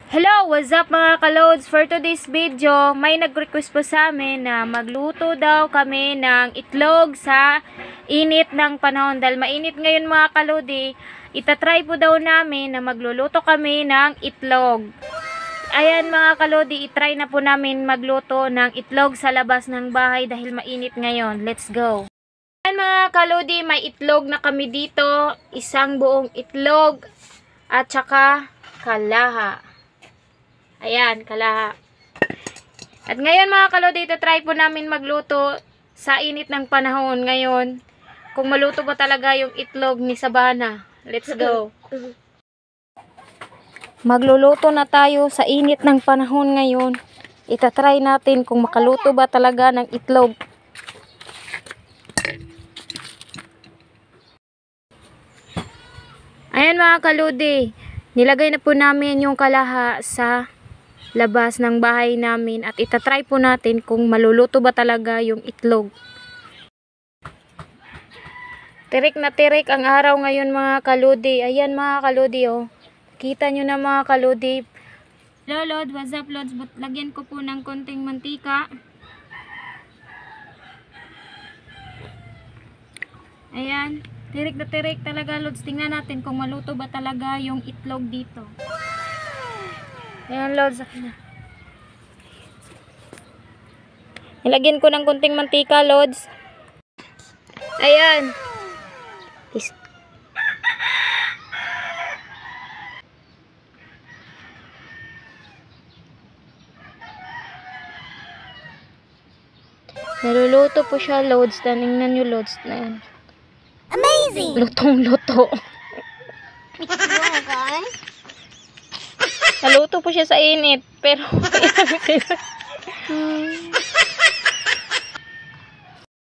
Hello, what's up mga kalods? For today's video, may nag-request po sa amin na magluto daw kami ng itlog sa init ng panahon. Dahil mainit ngayon mga kalodi, itatry po daw namin na magluluto kami ng itlog. Ayan mga kalodi, itry na po namin magluto ng itlog sa labas ng bahay dahil mainit ngayon. Let's go! Ayan mga kalodi, may itlog na kami dito. Isang buong itlog at saka kalaha. Ayan, kalaha. At ngayon mga kalodi, try po namin magluto sa init ng panahon ngayon. Kung maluto ba talaga yung itlog ni Sabana. Let's go. Magluluto na tayo sa init ng panahon ngayon. Itatry natin kung makaluto ba talaga ng itlog. Ayan mga kalodi, nilagay na po namin yung kalaha sa labas ng bahay namin at itatry po natin kung maluluto ba talaga yung itlog. Tirik na tirik ang araw ngayon mga kalodi. Ayan mga kalodi oh. Kita nyo na mga kalodi. Hello Lord, what's up Lods? Lagyan ko po ng konting mantika. Ayan. Tirik na tirik talaga Lods. Tingnan natin kung maluto ba talaga yung itlog dito. Ayan Lods. Nilagyan ko ng konting mantika Lods. Ayan. Naluluto po siya Lods. Tingnan nyo Lods na yan. Amazing! Lutong-luto. Naluto po siya sa init. Pero